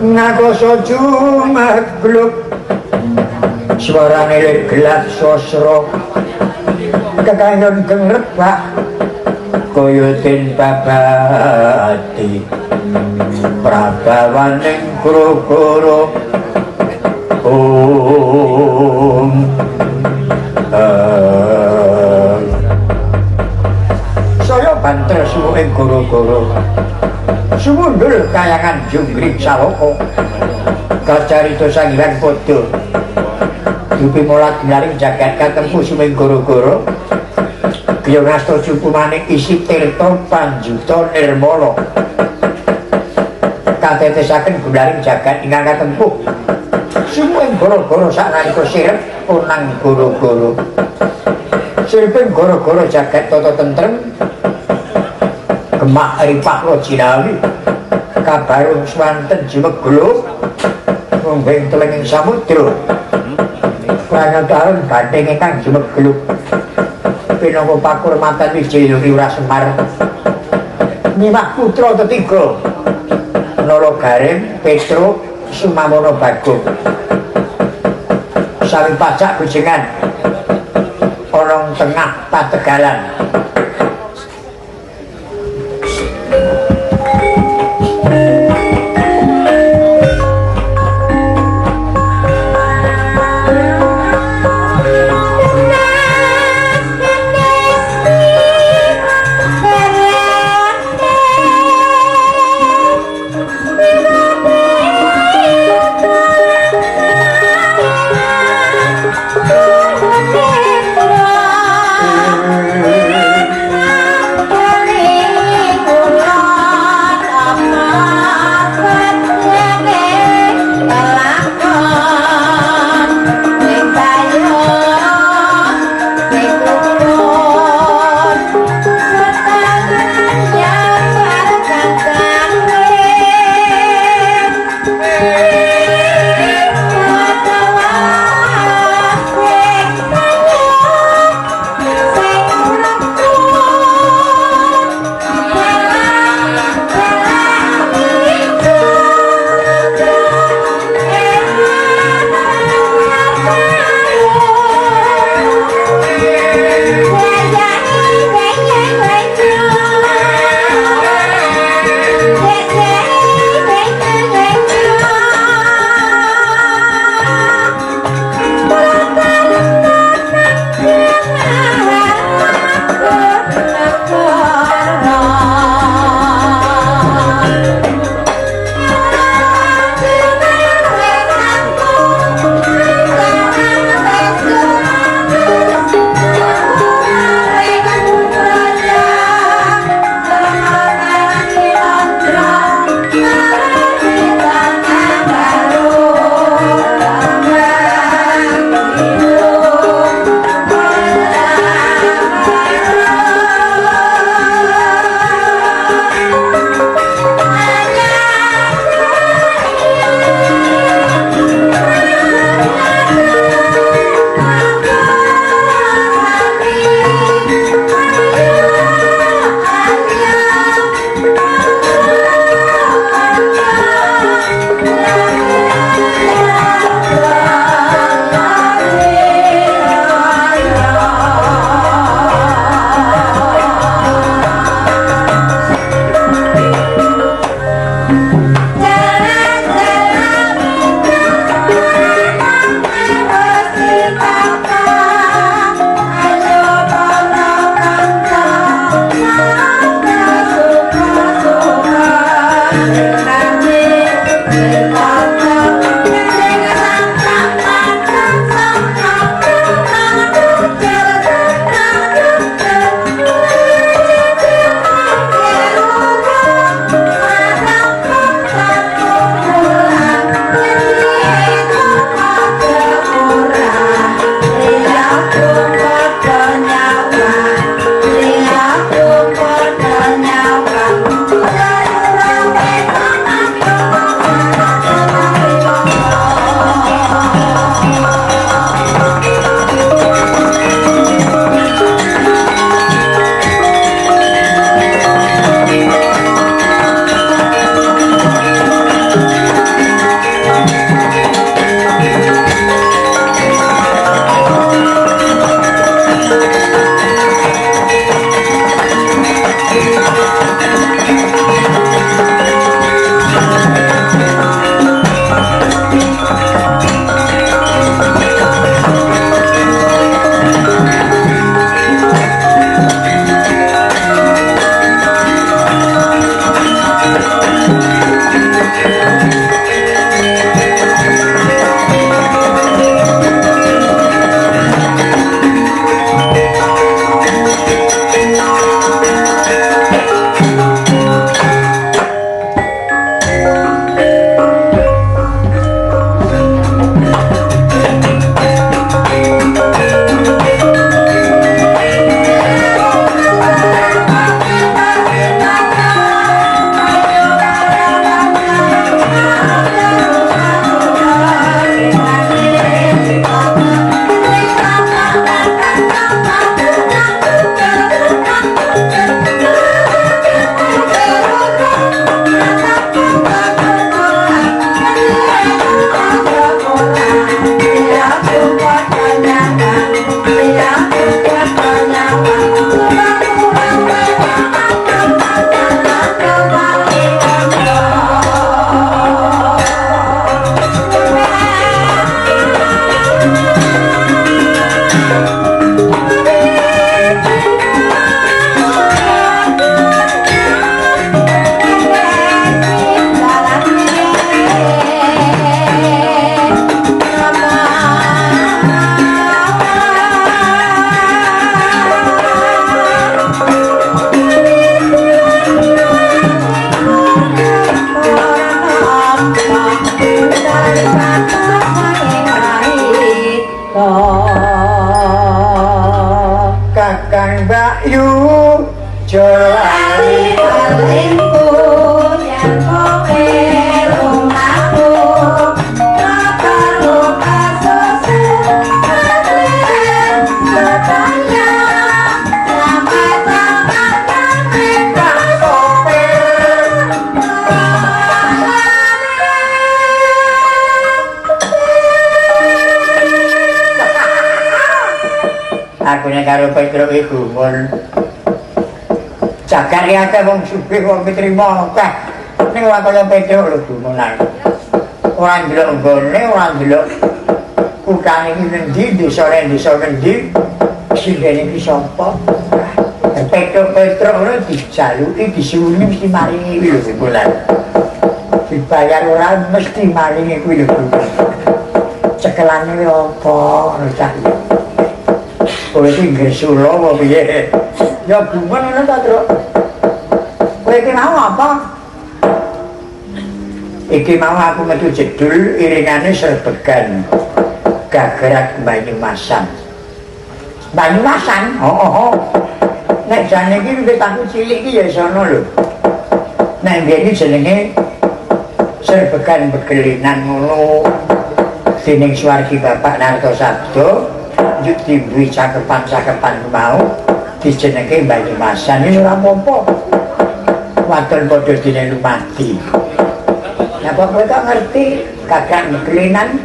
ngakoso jumagluk suarane gelap sosro kekayon gengrebak koyotin babati prabawaning guru-guru saya banter suwuhing guru-guru sumundul kayangan Junggring Saloko kacarita sanggihan padha Yupi molat nglaring jagat katempu suming guru-guru Biyo ngasta jupu manik isi tirta panjuta nirmala katetesaken gularing jagat ingkang katempuh suming guru-guru saknalika sirep punang guru-guru siriping guru-guru jagat tata tentrem gemak ripah lojinawi kabarung swanten jimeglup ngumbing telenging samudra pranataran banding ingkang jimeglup pinangka pakurmatan Wijayadi Ura Semar nyimak putra ketiga Nala Garing Petro Sumamono Bagong saling pacak bejengan ana tengah pategalan yu jolali alinku yang kowe rumahku perlu kasus kalian bertanya sama-sama mereka aku nek karo Petro iku mun jagar ya akeh wong sugih wong mrimo akeh ning ora kaya Petro lho gumunan ora ndelok nggone ora ndelok kutane iki endi desa endi sindene iki sapa Petro ora dijaluki disuwuni mesti maringi iki lho gumunan dibayar ora mesti maringi kuwi lho cekelane apa ngono cah kowe iki ngesulo apa piye? Ya gumun ngono ta, Tru. Kowe iki mau apa? Iki mau aku metu jedul iringane serbegan Gagrak Banyumasan. Banyumasan? Oh. Nek jane iki wit aku cilik iki ya sono lho. Nek biyen jenenge serbegan begelinan ngono. Dening Suwargi Bapak Nartosabdo juk diberi cakepan mau dijenenge Banyumasan iki ora apa-apa. Wadon padha dene lumadi. Lah kok kowe tak ngerti Gagrak Begelinan?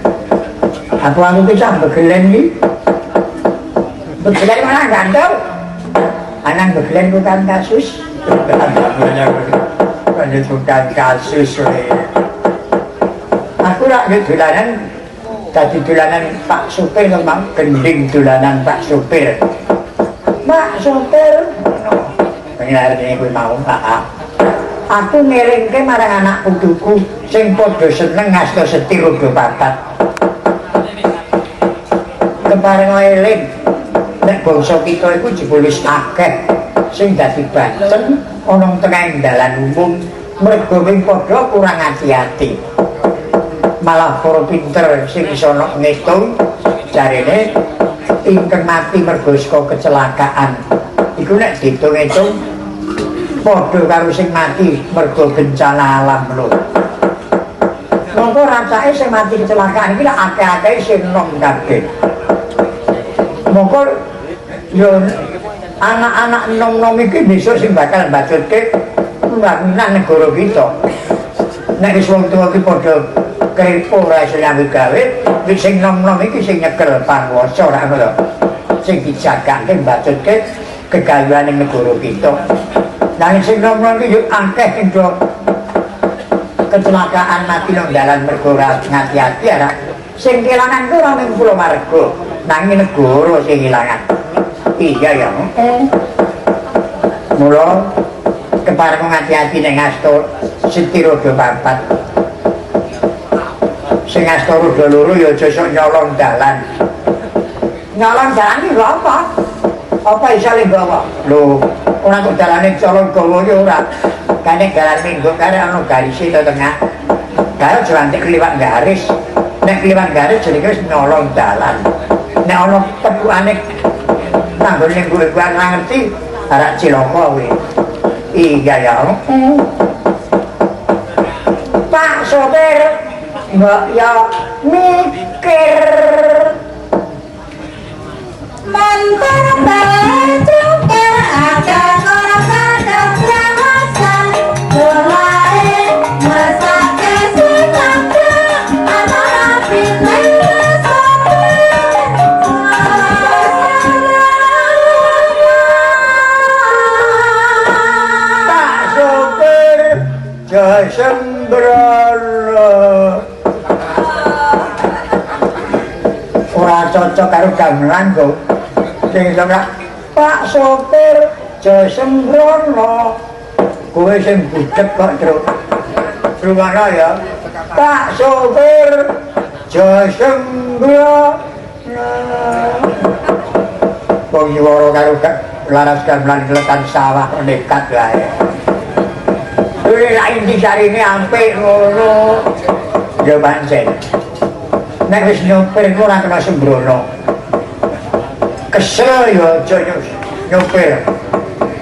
Aku pisah begelen iki. Begelen mana gandol? Anang begelen bukan kasus. Bukan kasus. Aku rak dolanan dadi dolanan Pak Supir memang gending dolanan Pak Supir. Pak Supir, pengen ini gue mau aku ngiringke marang anak putuku sing padha seneng ngasta setir uga papat. Kepareng eling nek bangsa kita iku jebul wis akeh sing dadi baten ana tengah dalan umum mergo wing padha kurang hati-hati. Malah para pinter sing iso ngitung jarene ingkang mati mergo saka kecelakaan iku nek diitung-itung padha karo sing mati mergo bencana alam lho. Monggo rasake sing mati kecelakaan iki lak akeh-akeh sing nom kabeh. Monggo yo anak-anak nom-nom iki besok sing bakal mbacutke pembangunan negara kita. Nek wis wong tuwa iki padha kepo ora iso nyambut gawe, sing nom-nom iki sing nyekel panguwasa ora ngono. Sing dijagake mbacutke kegayuhan ning negara kita. Nang sing nom-nom iki yo akeh sing do kecelakaan mati nang dalan mergo ora ngati-ati ora. Sing kelangan ku ora mung kula marga, nang negara sing ilangan. Iya ya. Mula kepareng ngati-ati ning asta Setirodo papat. Sing asta roda loro ya aja sok nyolong dalan. Nyolong dalan iki lho apa? Apa iso nggawa? Lho, ora kok dalane colong gawa ya ora. Kane dalan minggu kare ana garise to tengah. Karo jwantik kliwat garis. Nek kliwat garis jenenge wis nyolong dalan. Nek ana pedukane nanggon ning kuwi ora ngerti arek cilaka kuwi. Iya ya. Pak Sopir mbok ya mikir mantar baju ada orang kadang jamasan mulai mesake sinapnya antara pilih Pak Sopir jaya sembrono ora cocok karo gamelan kok. Sing ora Pak Sopir jaya sembrono. Kowe sing budhek kok, Tru. Rungono ya. Pak Sopir jaya sembrono. Wong nyuwara karo laras gamelan kletan sawah nekat wae. Dhewe lak inti sarine ampik ngono. Ya pancen. Nek wis nyopir ora kena sembrono. Kesel ya aja nyopir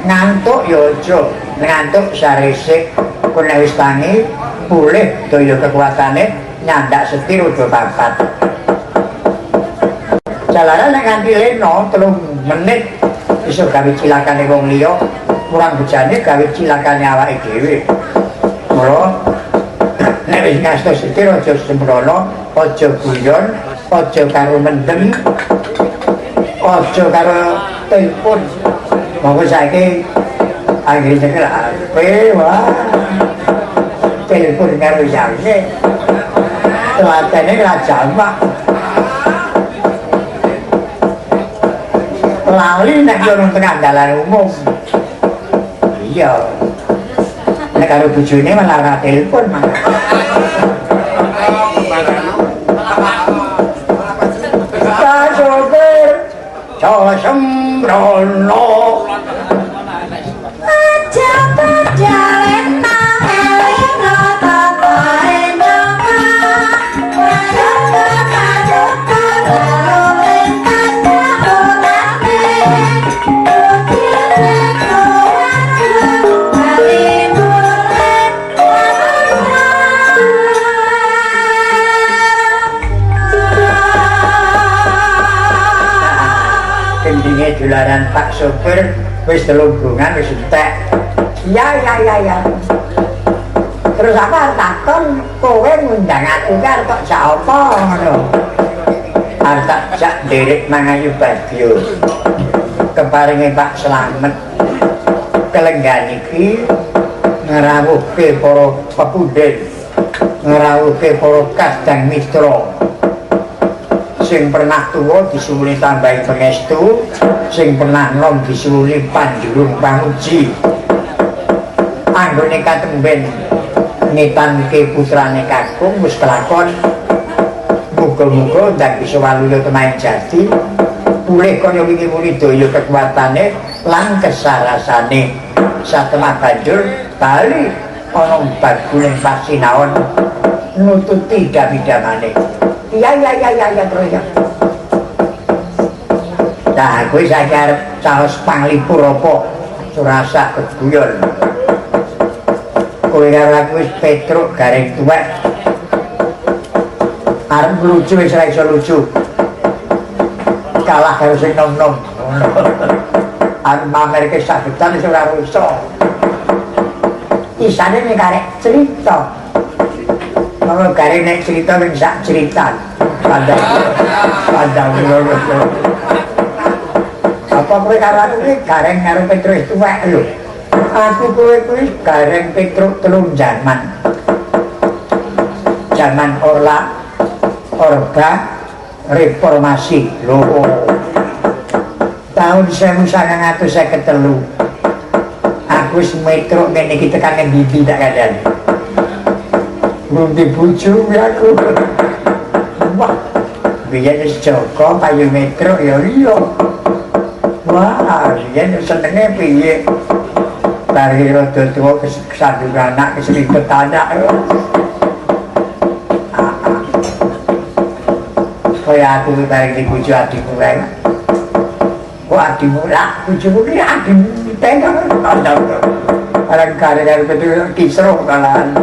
ngantuk ya aja ngantuk saresik kok nek wis tangi pulih daya kekuatane nyandak setir udah papat jalanan nek nganti leno 3 menit iso gawe cilakane wong liya kurang bejane gawe cilakane awake dhewe mula nek wis ngastos setir aja sembrono aja guyon aja karo mendem aja karo telepon monggo saiki anggere cekel HP wah telepon karo yane telatene ra jamak lali nek yo nang tengah dalan umum iya nek karo bojone malah ora telepon malah cho sembrono aja berjalan nang elingo tata endoka waduh waduh waduh lintas jabolane ukile kuwaku bali mulet kendinge dolaran Pak Sopir wis telunggungan wis entek ya terus apa takon kowe ngundang aku kan kok jak apa ngono arep tak jak nderek mangayu badya keparinge Pak Slamet kelenggan iki ngrawuhke para pepundhen ngrawuhke para kadang mitra sing pernah tuwa disuwuni tambahi pangestu sing pernah nom disuwuni panjurung pamuji anggone katemben ngetanke putrane kakung wis kelakon muga-muga ndak bisa waluya temain jati pulih kaya wingi muni daya kekuatane lan kesarasane satemah banjur bali ana baguning pasinaon nututi dami-damane iya terus ya nah gue saya caos panglipur apa surasa keguyon gue karo aku wis Petruk garing tuwek arep lucu wis ora iso lucu kalah karo sing nom-nom arep mamerke sagetan wis ora rusak isane nek karek cerita kalau gareng nek cerita ning sak cerita pandang ngono apa kowe karo aku iki gareng karo Petrus tuwek lho aku kowe kuwi gareng Petrus telung zaman Orba Reformasi lho tahun 1953 aku wis metro ngene iki tekan ndi tak kandhani Rumpi bucu aku wah biyen wis Joko payu metro ya iya wah biyen senenge piye bari rada tuwa kesandung anak keseripet anak kaya aku bareng di bucu adikmu kan kok adikmu lah bujumu ki adikmu tengok orang kare-kare betul kisruh kalaan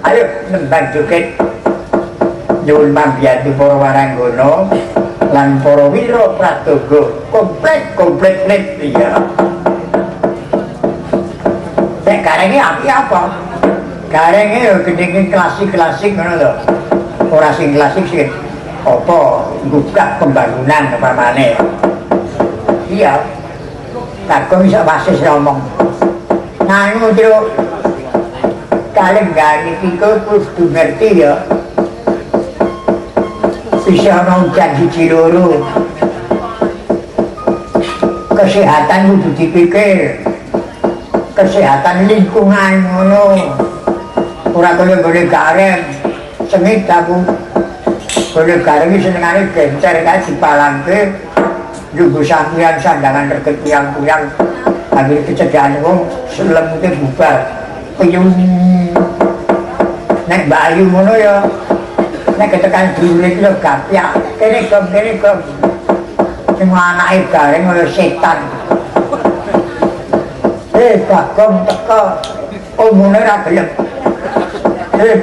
ayo nembang joget nyuwun pambiyantu para waranggono lan para wira pratoga komplit iya nek garenge api apa garenge yo gede klasik ngono lho ora sing klasik sing apa buka pembangunan umpamane iya takon iso basis ngomong nang yo kalenggan iki kudu ngerti ya bisa ana janji loro kesehatan kudu dipikir kesehatan lingkungan ngono ora kaya gone gareng sengit aku gone gareng iki senengane gencer kae dipalangke nunggu sampeyan sandangan reget puyang-puyang akhir kecedhane wong selemute bubar peyung nek bayu ngono ya nek ketekan dulure iki lho gapyak kene kom sing anake gareng kaya setan Bagong teko omone ra gelem.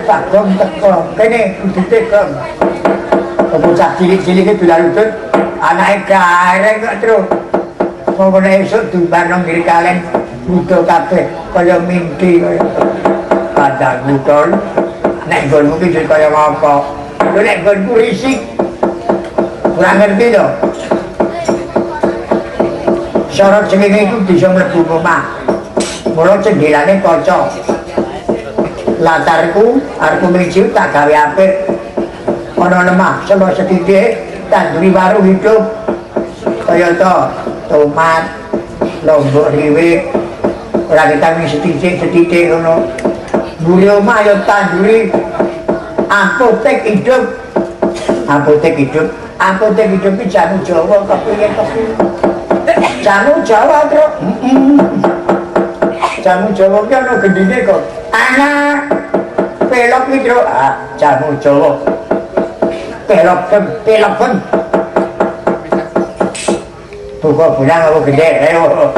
Bagong teko kene udite kok. Bocah cilik-cilik dolan udut anake gareng kok terus. Mongkone esuk dumban nang ngiri kalen butuh kabeh kaya mimpi kaya. Padang ngutol nek nggonmu ki kaya apa? Lho nek nggonku risik. Kurang ngerti to. Syarat jenenge iku bisa mlebu omah. Mula jendelane kaca. Latarku arep menuju tak gawe apik. Ana lemah selo sethithik tanduri warung hidup. Kaya to tomat, lombok riwik. Ora kita wis sethithik ngono. Mburi omah ya tanduri apotek hidup. Apotek hidup iki jamu Jawa kepiye. Jamu Jawa, Tru. Jamu Jawa ki ana gendine kok. Ana pelok iki, Tru. Jamu Jawa. Pelok. Buka bulan aku gede, ayo.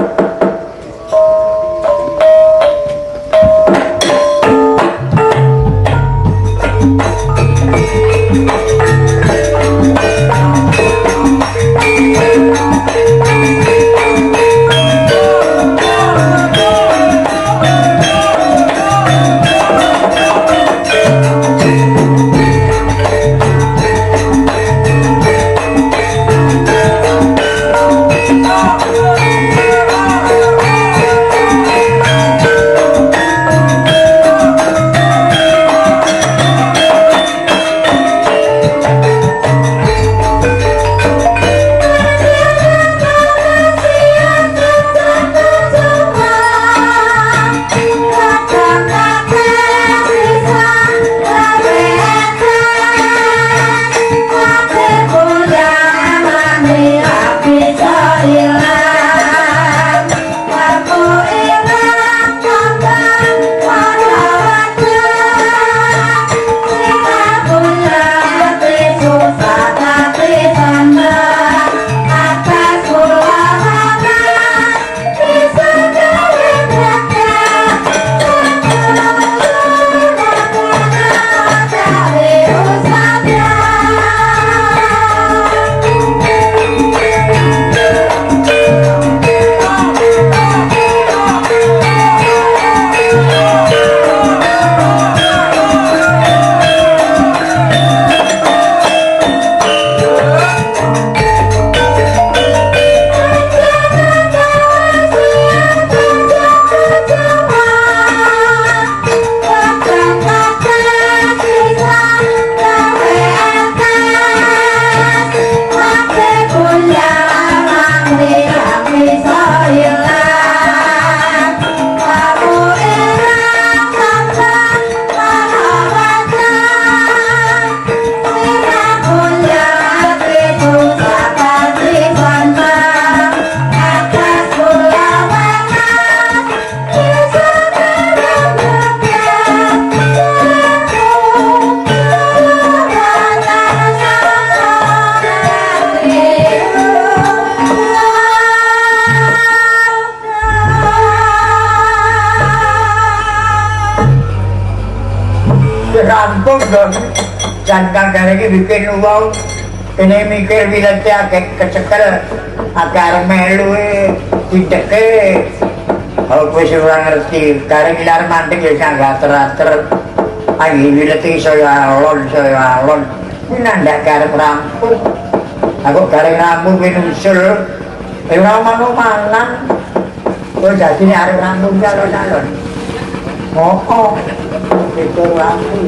Rampung dong jan kagare iki bikin wong kene mikir wilete akeh kecekel agar melu dideke aku wis ora ngerti kareng ilar manting ya sangat teratur ayo wilete saya alon ini ndak karep rampung aku gareng rampung kuwi usul ora manu-manan kok dadi arep rampung alon-alon oh itu rampung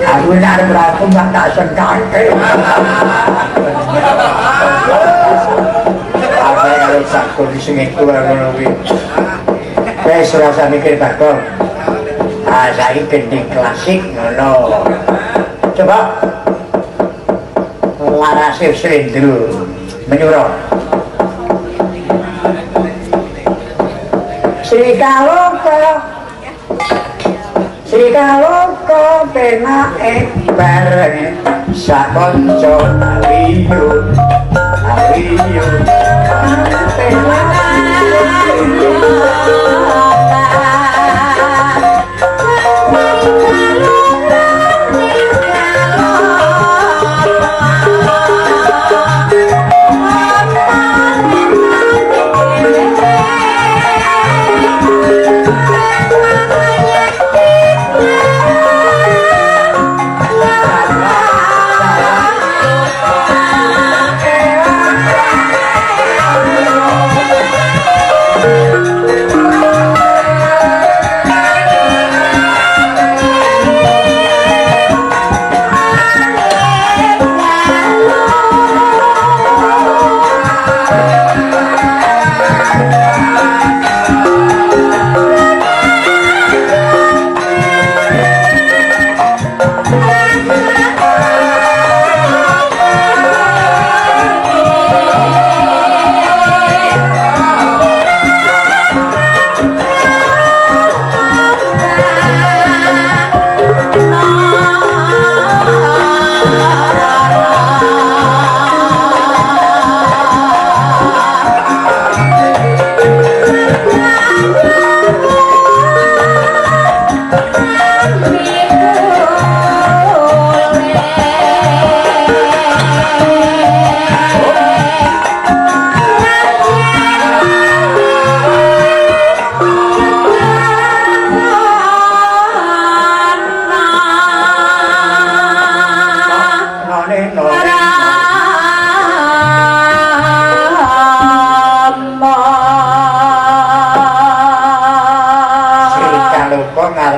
aku ini arep rampung gak tak sengkake apa kalau sakit di sini itu wes rasa mikir bakal saya gending klasik ngono coba larasif selindru menyuruh Sri Kaloko penake bareng sakonco aliyo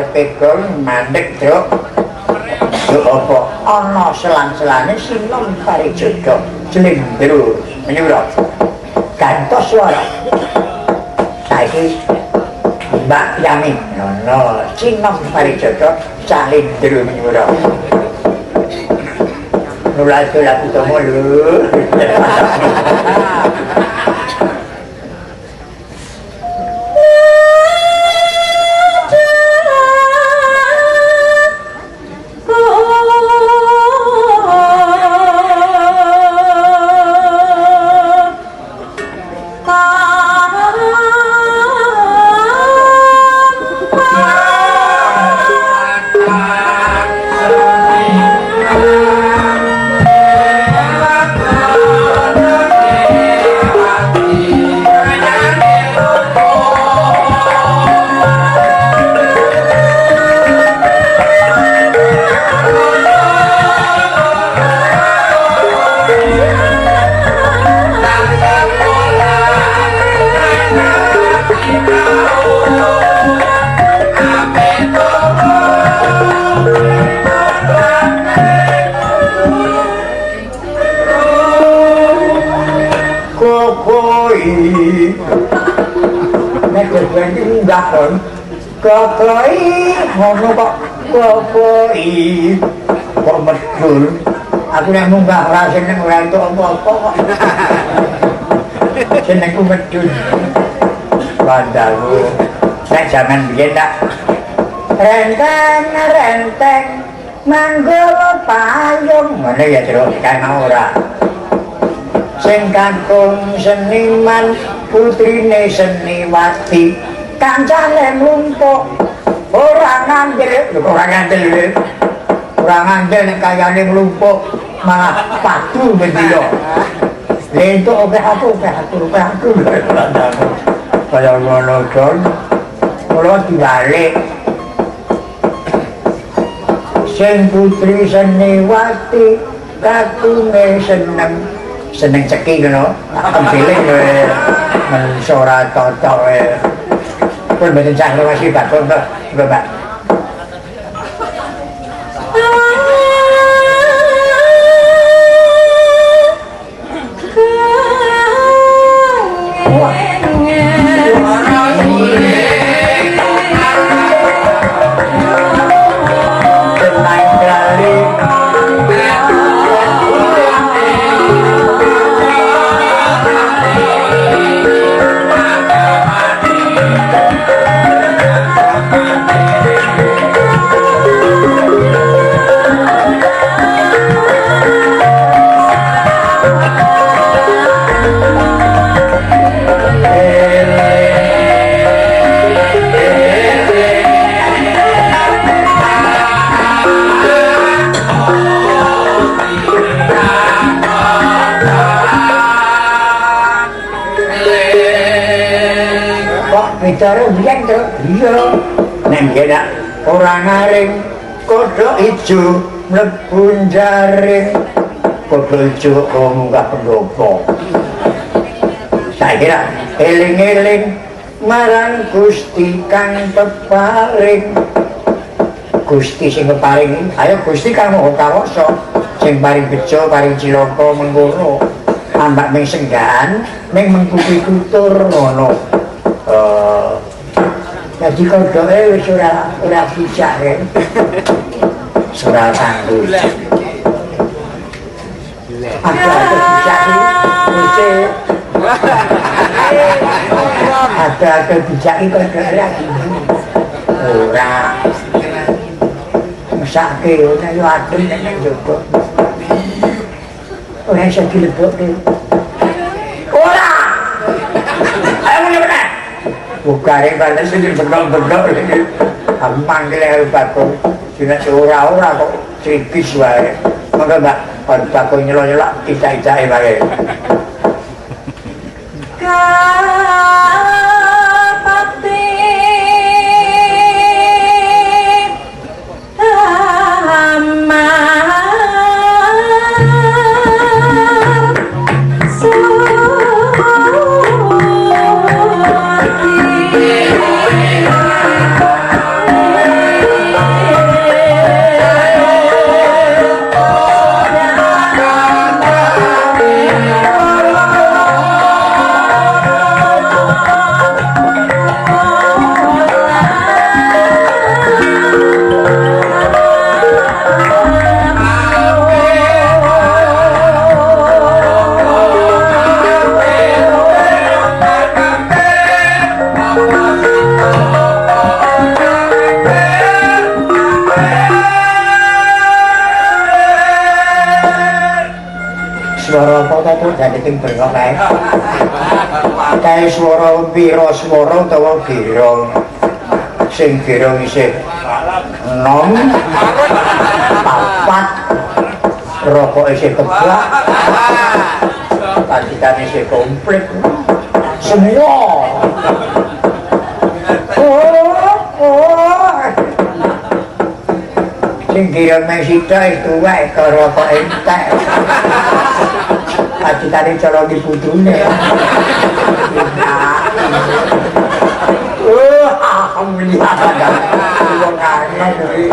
Pegol mandek Truk. Yo apa ana selang-selane sinom parijaga Slendro menyuwun. Gantos swara. Saiki Mbak Yami ana sinom parijaga Slendro menyuwun. Mulai lagu temu lho. Gakon kokoi ngono kok kokoi kok medul aku nek munggah ora seneng ora entuk apa-apa kok senengku medul bandaku nek jaman biyen tak renteng manggolo payung ngene ya jero kan ora sing kangkung seniman putrine Seniwati kancane mlumpuk ora ngandel nek kayane mlumpuk malah padu mendilo lentuk oke aku kaya ngono don kula diwalik sing putri Seniwati kakune seneng ceki ngono ambilih men ora cocok pun mboten cah masih bakul to, Mbak. Thank you. Mitara biyen to. Iya. Nek enak ora ngaring kodhok ijo mlebu jaring. Kodhok ijo kok munggah pendopo. Saya eling-eling marang Gusti kang peparing. Gusti sing keparing, ayo Gusti kang maha kawasa, sing paring bejo, paring cilaka mengkono. Ambak ning senggan, ning mengkuti tutur ngono. Jadi kodhoke wis ora bijak ya. Ora tangguh. Aku bijak iki ada bijak iki kodhoke lagi. Ora mesake nek yo adem nek jogo. Ora iso dilebokke. Ora. Ayo meneh. Bukare kan sing bedok-bedok iki. Aku manggil karo Bakung. Dina ora kok tripis wae. Monggo Mbak, kon Bakung nyelok-nyelok kita-itake wae. Jadi tim bengok kae. Kae swara pira swara utawa gira. Sing gira isih 6 papat rokok isih keblak. Pacitane isih komplit. Semua. Sing gira mesita itu wae karo rokok entek. Pacitane cara di putune. Alhamdulillah. Wong kangen iki.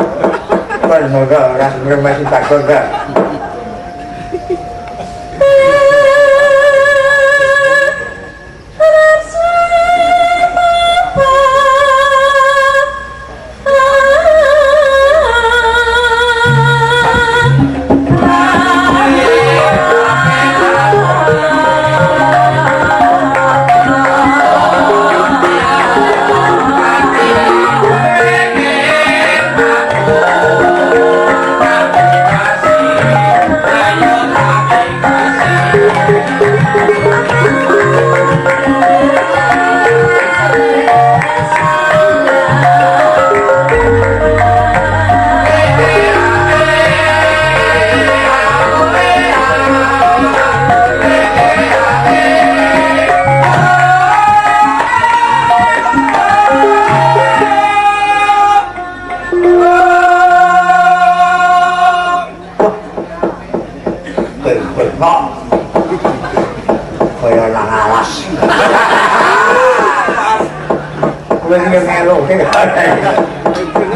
Semoga ora masih takut gak.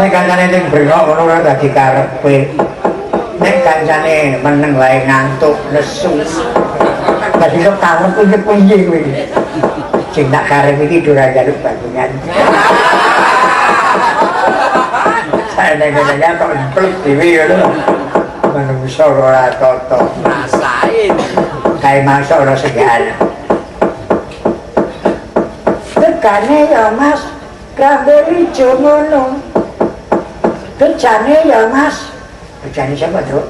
Nek kancane sing brengok ngono ora dadi karepe. Nek kancane meneng wae ngantuk nesu. Dadi kok karep piye kuwi. Sing tak karep iki ora jaluk bagungan. Saya nek kok plek dhewe ngono. Manungsa ora tata. Rasain. Kae masuk ora segan. Tekane ya Mas. Kabeh ijo ngono. Becane ya Mas. Becane siapa, Truk?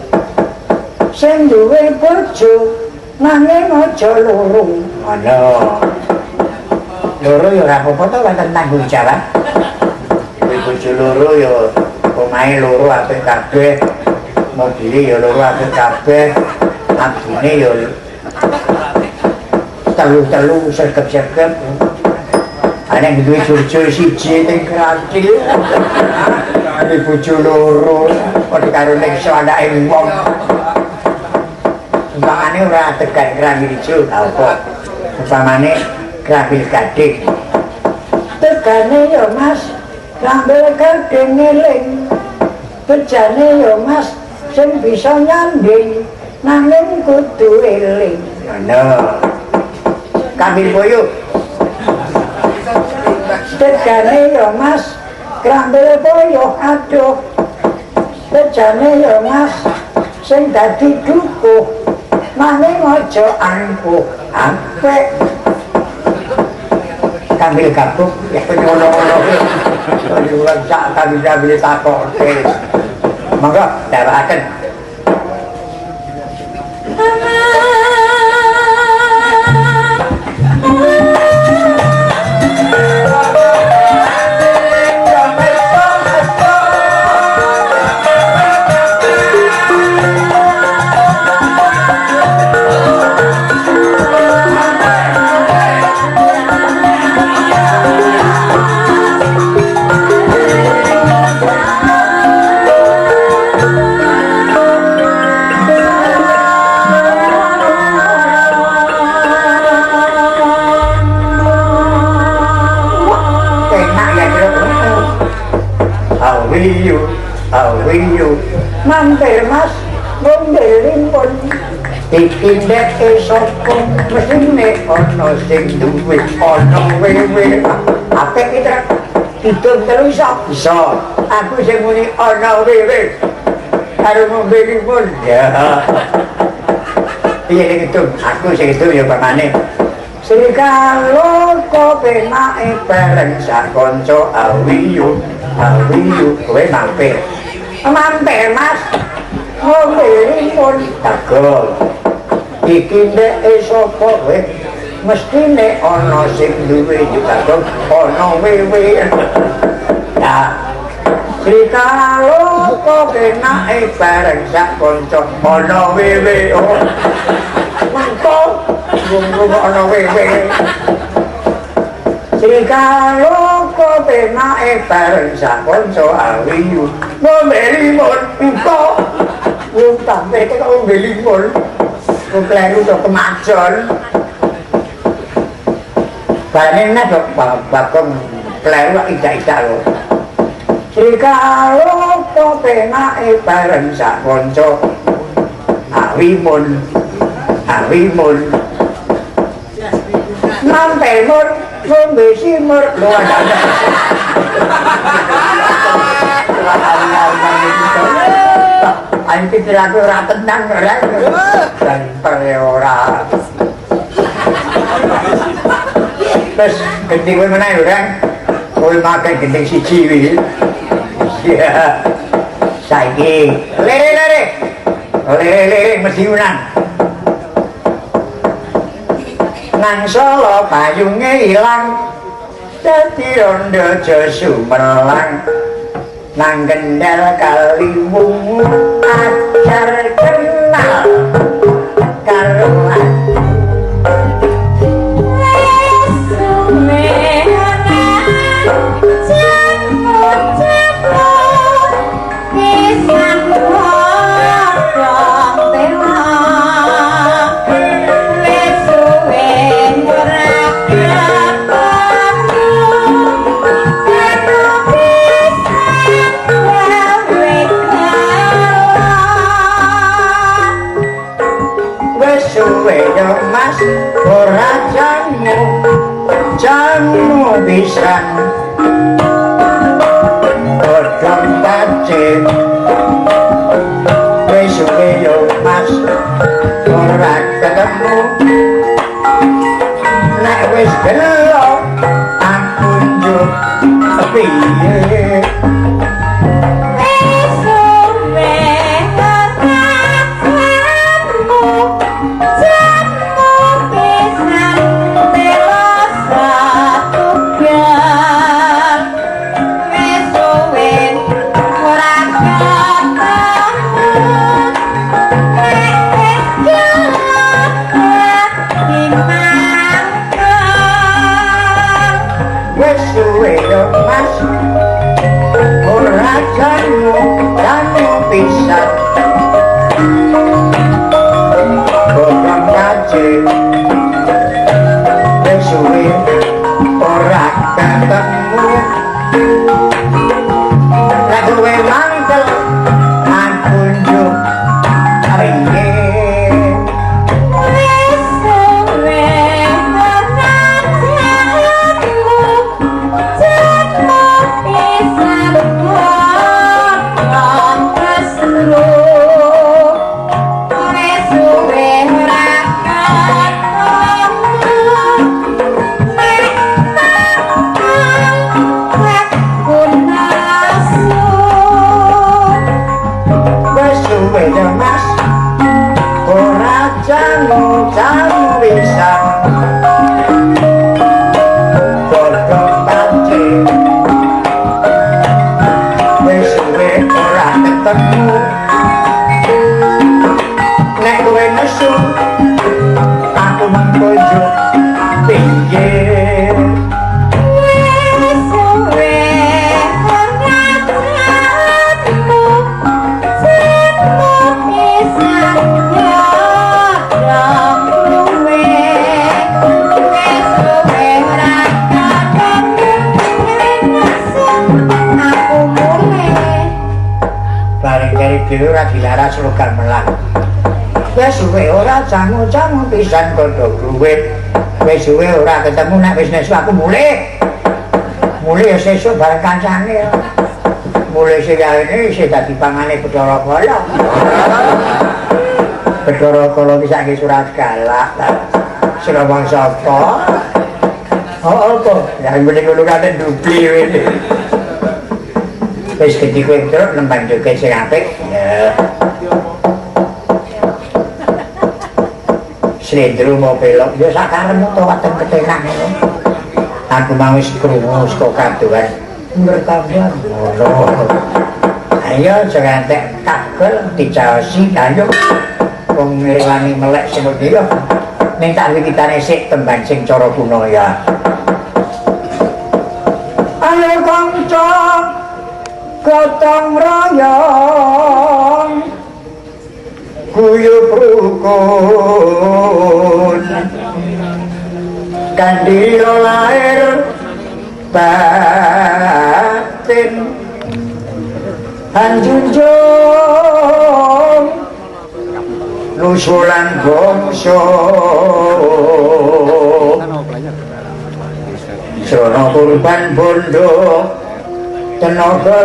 Sing duwe bojo nanging aja loro. Ana. Loro ya ora apa-apa to wonten tanggung jawab. Duwe bojo loro ya omahe loro apik kabeh. Mobile ya loro apik kabeh. Abine ya telu-telu sergep-sergep. Bareng duwe bojo siji ning Krantil. Ane bojo loro, padha karo nekso anake wong. Umpamane ora tekan Krambil Ijo apa? Umpamane Krambil Gading. Tegane ya Mas, Krambil Gading eling. Bejane ya Mas, sing bisa nyanding nanging kudu eling. Ngono. Krambil Boyo. Tegane ya Mas, Krambil Boyo aduh. Bejane ya Mas, sing dadi dukuh nanging aja angkuh apik. Krambil Gabuk ya ngono-ngono. Ora sak kami takoke. Monggo dawakaken. Awiyu mampir Mas ngondelipun dipindhake sapa mesine ana sing duwe ana wewe apik iki hitung terus bisa aku sing muni ana wewe karo ngondelipun ya piye iki aku sing itu ya pamane Srikala penake bareng sak kanca awiyu kowe mampir Mas ngondelipun tegol iki nek sapa kowe mestine ana sing duwe juga ana wewe ya Srikala penake bareng sak kanca ana wewe mangko wong ana wewe Srikala penake bareng sak kanca awiyu ngondelipun engko wong sampe kok ngondelipun kok kleru kok kemajon barene kok bakon kleru kok ida-ida lho Srikala penake bareng sak kanca awimun Mampir mur ngombe simur lho Ayo pikiranku ora tenang ora dan ora terus gending kowe meneh lho Rang kowe makan gending siji kuwi ya saiki lere mesti unang nang Solo payunge ilang dadi rondo aja sumelang nang Kendal Kaliwungu ajar kenal karo pisan Bokong kaji Suwi ora ketemu Nek kowe mangkel Ankunjuk Ringin Wis suwe ora ketemu Jatmu pisan Bokong kesru Wis suwe ora Mas ora jamu pisan padha panci wis suwe ora ketemu nek kowe nesu aku mangkojo pinggir wis suwe ora ketemu jatmu pisan dong luwe wis suwe ora ketemu aku mulai bareng kari dhewe ora dilaras slogan melang wis suwe ora jamu pisan padha gruwit wis suwe ora ketemu nek wis nesu aku mulih ya sesuk bareng kancane mulih sing arene isih dadi pangane Bathara Kala Bathara Kala iki saiki surat galak sira wong sapa apa ya mrene ngono kate dupli wene wis gedhi kowe terus nembang joget sing apik ya Slendro mau belok ya sakaremu to weteng ketekan ngono aku mau wis krungu saka kadoan berkabar ngono ayo jangan tek kagel dicaosi ayo wong ngrewani melek semedi yo ning tak wikitane sik tembang sing cara kuno ya ayo kanca gotong royong guyub rukun kandil lahir batin hanjunjung nusulan bangsa srana kurban bondo tenaga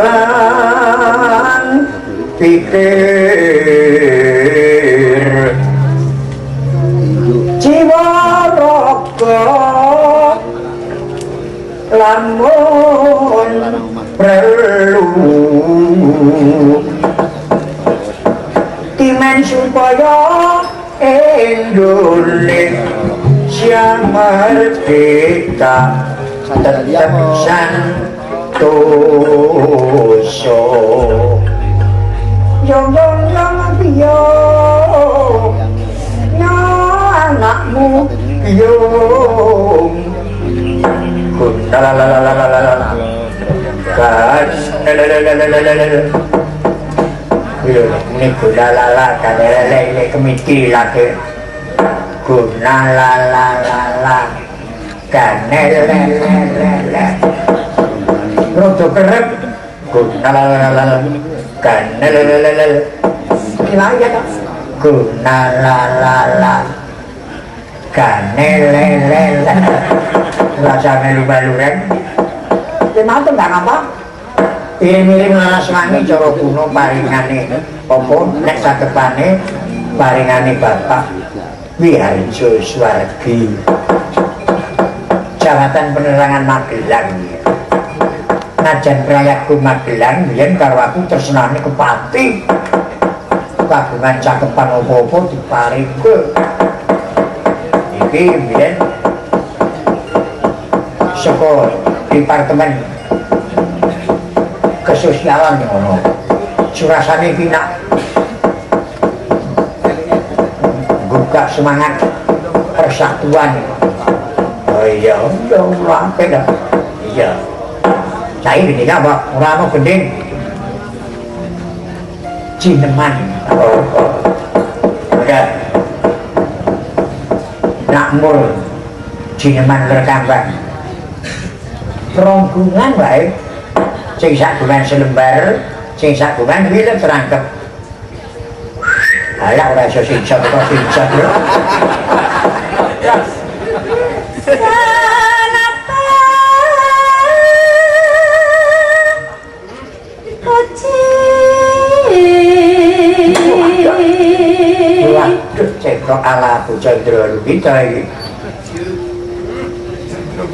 pikir jiwa raga lamun perlu timen supaya Indonesia merdeka tetap santoso yang piyo anakmu piyo lalalalalalala kan ini guna lala kan lele kemiti lagi guna lalalala kan lele rodo kerep guna lalalala kan lele gimana kan guna lalalala kan lele rasanya lupa-luren memang itu gak apa mirip-mirip laras wangi cara kuno paringane apa nek sakepane paringane bapak Wiharjo Swargi Jabatan Penerangan Magelang najan rakyatku Magelang yen karo aku tresnane kepati kagungan cakepan apa-apa diparingke iki biyen saka departemen kesosialan ngono surasane pinak buka semangat persatuan oh iya Allah peda iya saya ini apa ora ono gending Cineman. Oh. Udah. Nakmul Cineman Lerkambang. Ronggungan baik. Sing sak bulan selembar, sing sak bulan wile terangkep. Alah ora iso sijat kok sijat lho. Waduh, cekrok ala Bu Chandra Lubita iki.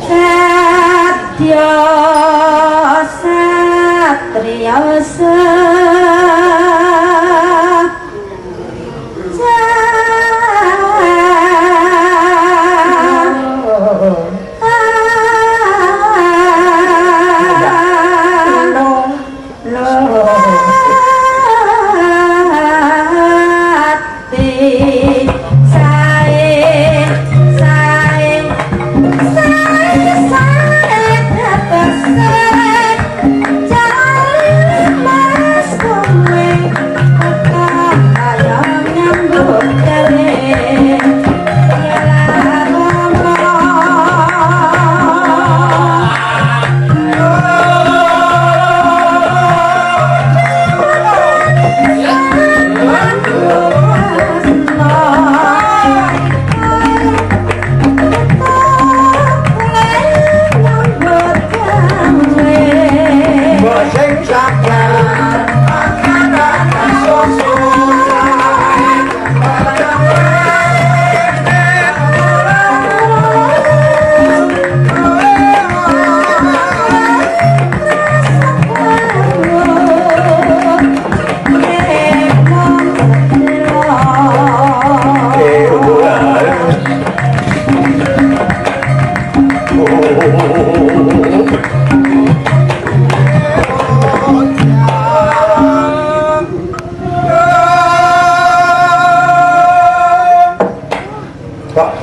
Satya Satria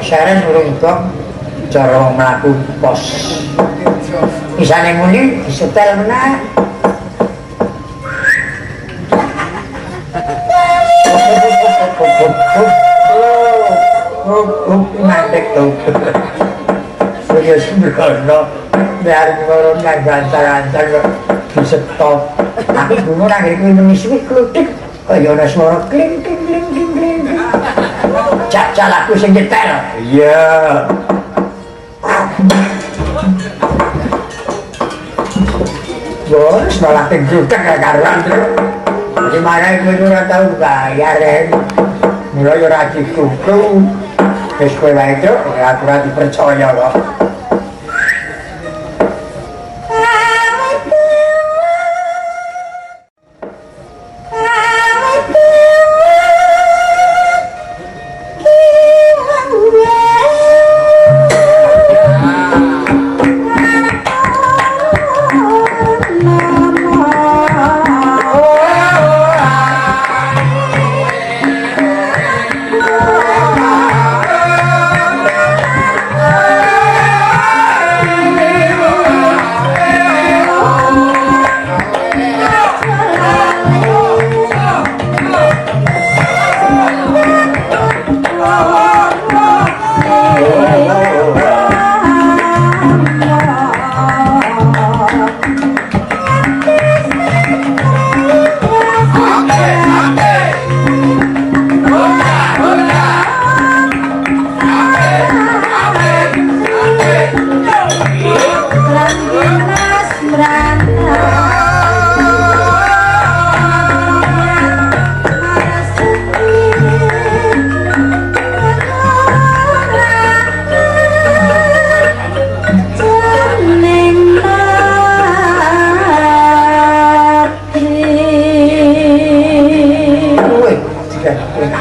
Saren urung kok cara mlaku pos. Isane muni disetel meneh. Mandek tuh. Serius bener. Biar ngono nang bantar-bantar disetop. Tapi dulu nang iki meniswi klutik kaya ana swara kling kling kling kling. Cak-cak aku sing nyetel. Iya. Bos, malah kejutan karuan. Gimana iku ora tau bayar. Mula yo ra dikuku. Wis kowe wae itu aku ora dipercaya kok.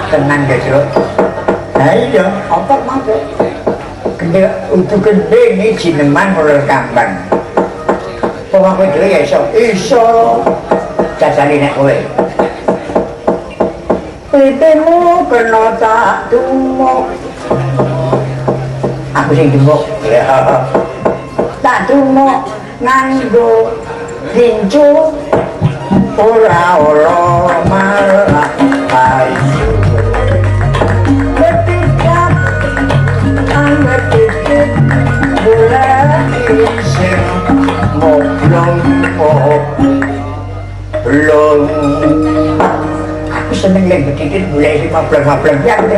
Tenang guys bro. Nah iya, apa maksud? Untuk gede ini Cineman mulai kambang. Pokoknya dulu ya iso jajali nek kowe. Pitemu kena tak tumuk. Aku sing tumuk. Ya. Tak tumuk nganggo gincu ora mal belum aku seneng lek betitit golek sing mableng-mableng ya aku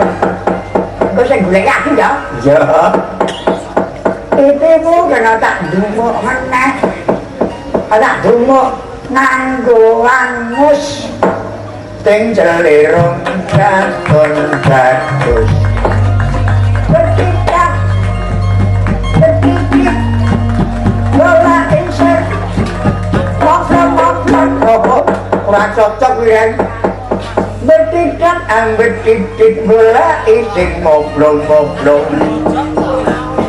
engko sing golek aku ya iya itu kena tak dumuk meneh tak dumuk nganggo angus ting celirung katon bagus bertidak bertidik bola insert moplok-moplok ora cocok ya bertidak bertidik bola ising moplok-moplok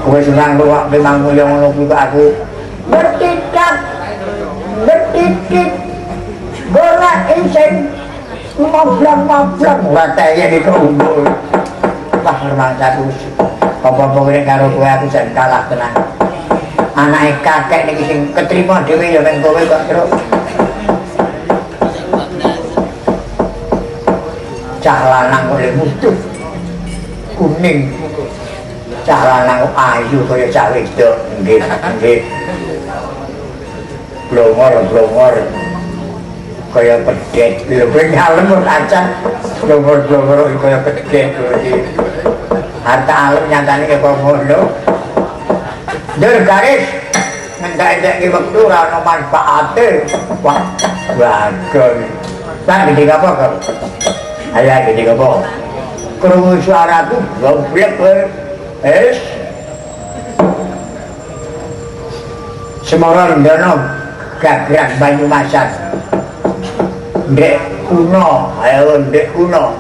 kowe senang ruwak memang yo ngono kuwi aku bertidak bertidik bola ising moblok-moblok ora kaya iki umur wah remangsaku apa-apa kene karo kowe aku jan kalah tenan anake kakek niki sing ketrima dhewe ya ning kowe kok terus cah lanang kok mutuh kuning cah lanang ayu kaya cah wedok nggih nggih blongor-blongor kaya pedet lho kowe ngalem kok acan blongor-blongor kaya pedet iki harta alam nyatane kaya ngono dur garis ngendak-endek wektu ora ono manfaate wah bagon tak gede apa kok ayo gede apa krungu suaraku goblek kowe Semoron Dono gagrak Banyumasan ndek kuno ayo ndek kuno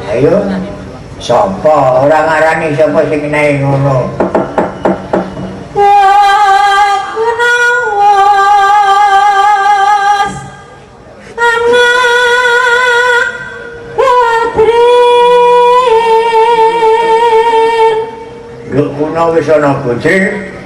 ayo sapa ora ngarani sapa sing nehi ngono kuno wis ana bocil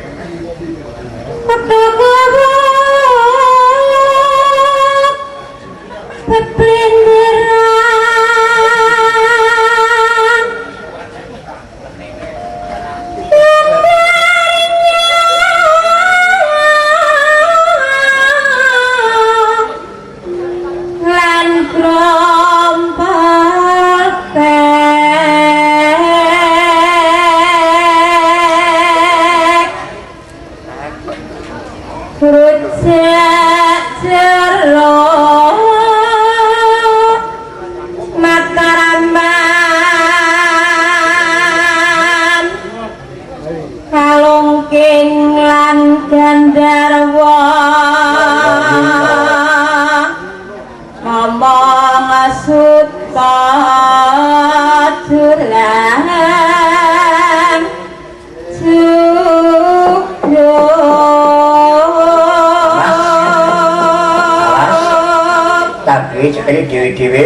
cekali dewe-dewe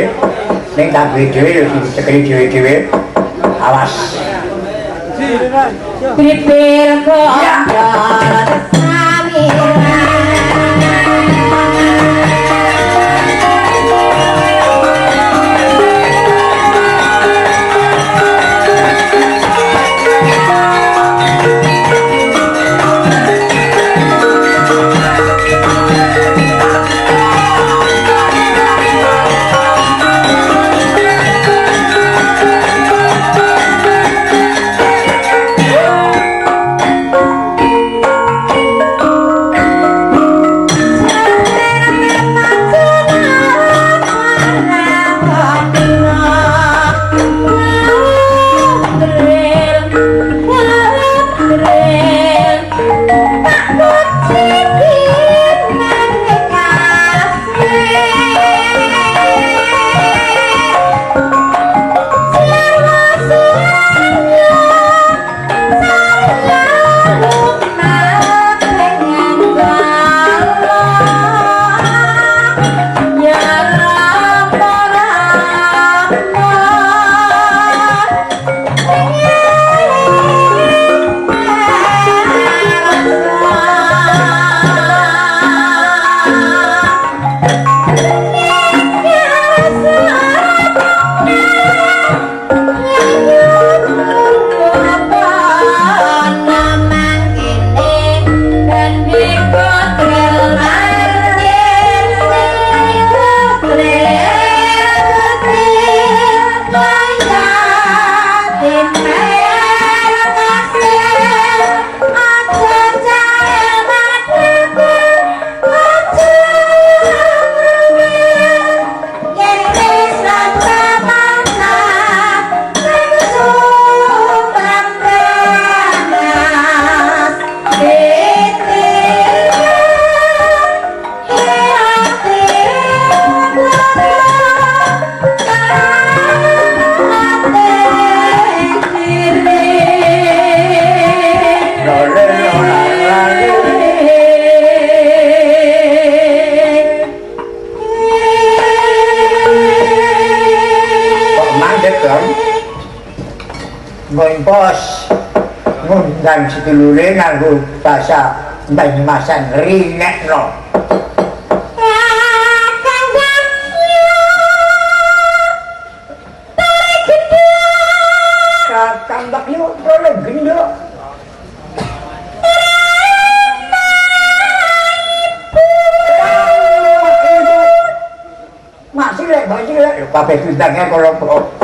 ning tak dewe lho cekali dewe-dewe awas pripil kok sami ning pos ngundang sedulure nganggo bahasa Banyumasan ringekno. Kakang bakyo boleh gendok. Masih lek, kabeh bintangnya kelompok.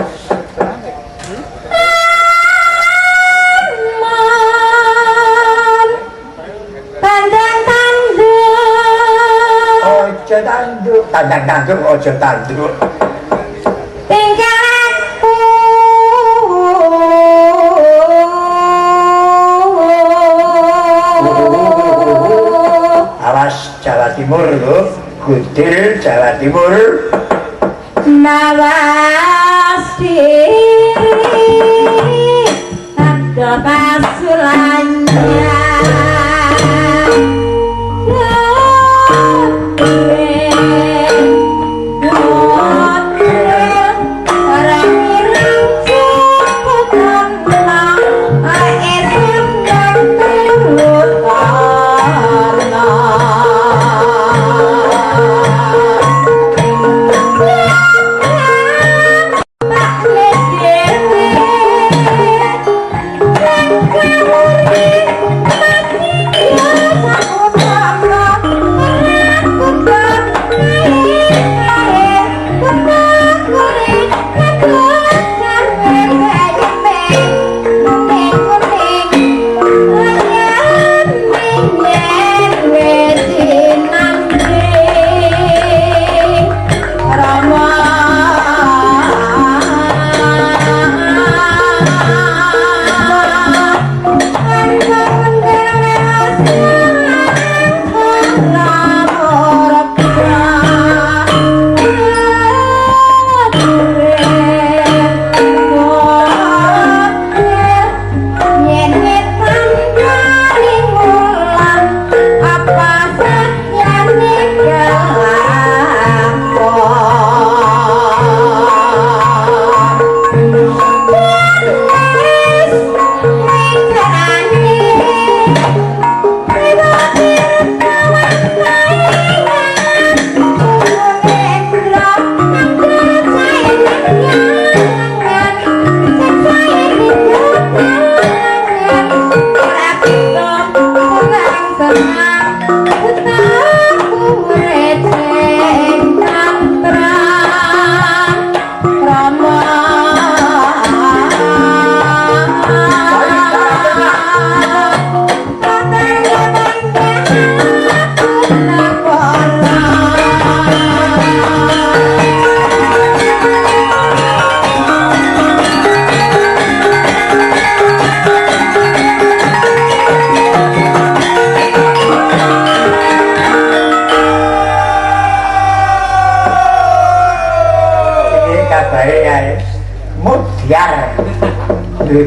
Tanduk, ojo tanduk. Tinggal aku. Awas Jawa Timur lho, Gudil Jawa Timur. Nawas diri ada pasulannya.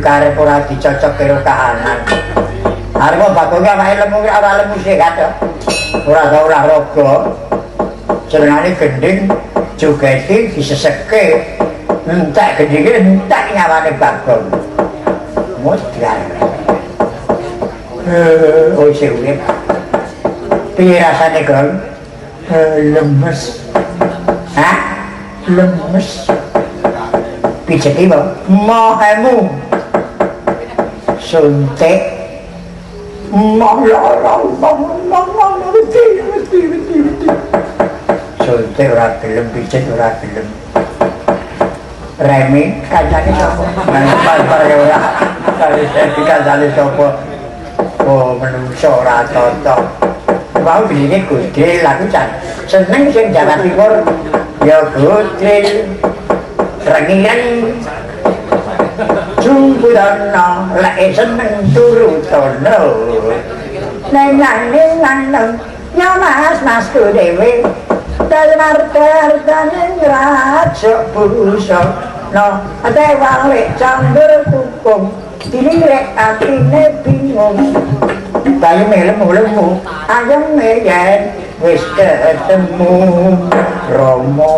Karep ora dicocok karo kahanan. Arep bagonge awake lemu ora lemu sehat to. Ora raga. Jenengane gending jogeti disesekke. Entek gendinge entek nyawane bagong. Modar. Oh isih urip. Piye rasane, Gong? Lemes. Hah? Lemes. Pijeti wae. Mohemu. Suntik suntik ora gelem pijet ora gelem remi kancane sapa par ora kali kancane sapa oh menungso ora cocok wau iki Gudil aku jan seneng sing Jawa Timur ya Gudil rangian Jumbudono lek seneng turu tono nenang ya mas-masku dhewe dalmar-dartane ngrajok busa no ate wale camber tukung dilirek atine bingung bayu melemu ayam meyen wis ketemu Romo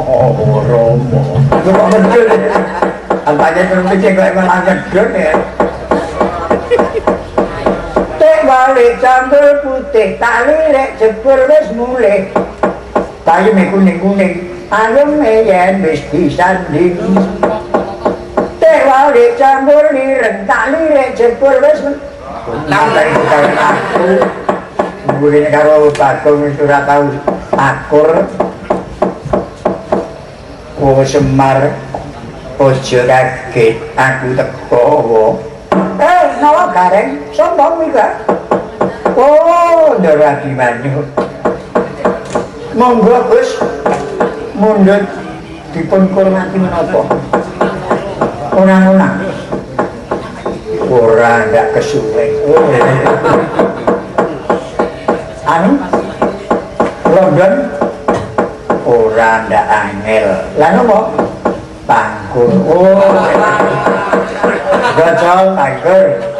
apa aja terus kok emang ngedon ya balik campur putih tali rek jebul wis mulih tayune kuning-kuning ayem yen wis disanding teh balik campur lireng tali rek jebul wis nambah karo aku ngene karo Bagong wis ora tau akur wong Semar ojo kaget aku teko nawa gareng sombong mika oh ndara dimanyu monggo Gus mundhut dipun kurmati menapa ora ndak kesuwen anu London ora ndak angel lan apa Bangkur oh gajal tiger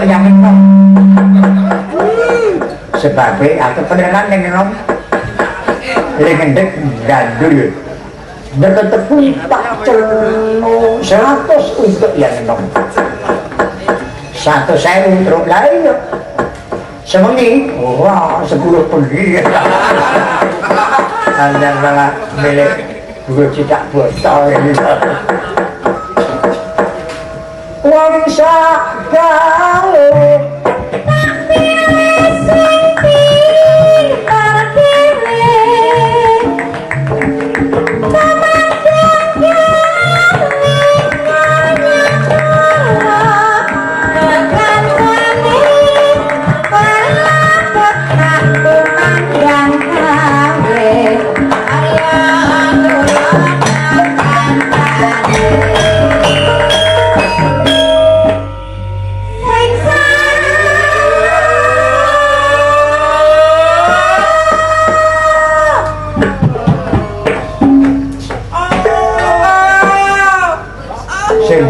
yang enom sebabnya aku beneran yang enom lengendek gandul deket tepung tak celno 100 untuk yang enom 100.000 terus lain semengi wah 10 pergi anda malah milik gue tidak botol ini wong sak gawe tapi sing pinter dhewe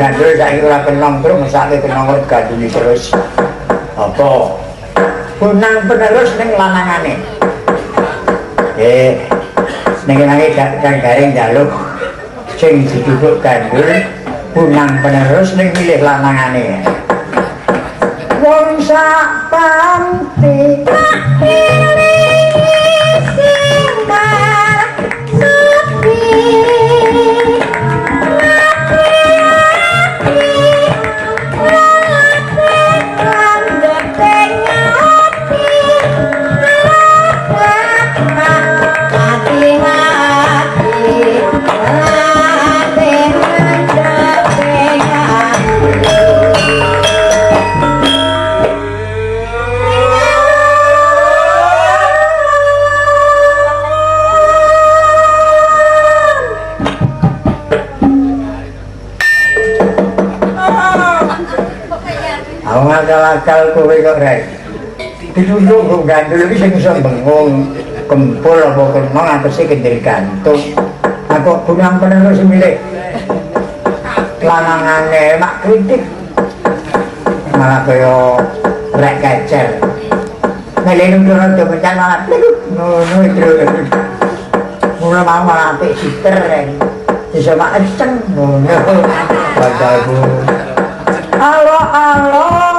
gandul saiki ora kenong terus mesake kenong ganduli terus apa punang penerus ning lanangane ning nang garing jaluk sing diduduk gandul punang penerus ning milih lanangane wong sak panti akal kowe kok rek ditunduk kok gandul iki sing iso bengong kempul apa kemang atese kendel gantung aku bunang penerus milih lanangane mak kritik malah kaya rek kecer milih nunduk domecan malah ngono terus mula mau malah apik siter rek iso mak enceng ngono padahal halo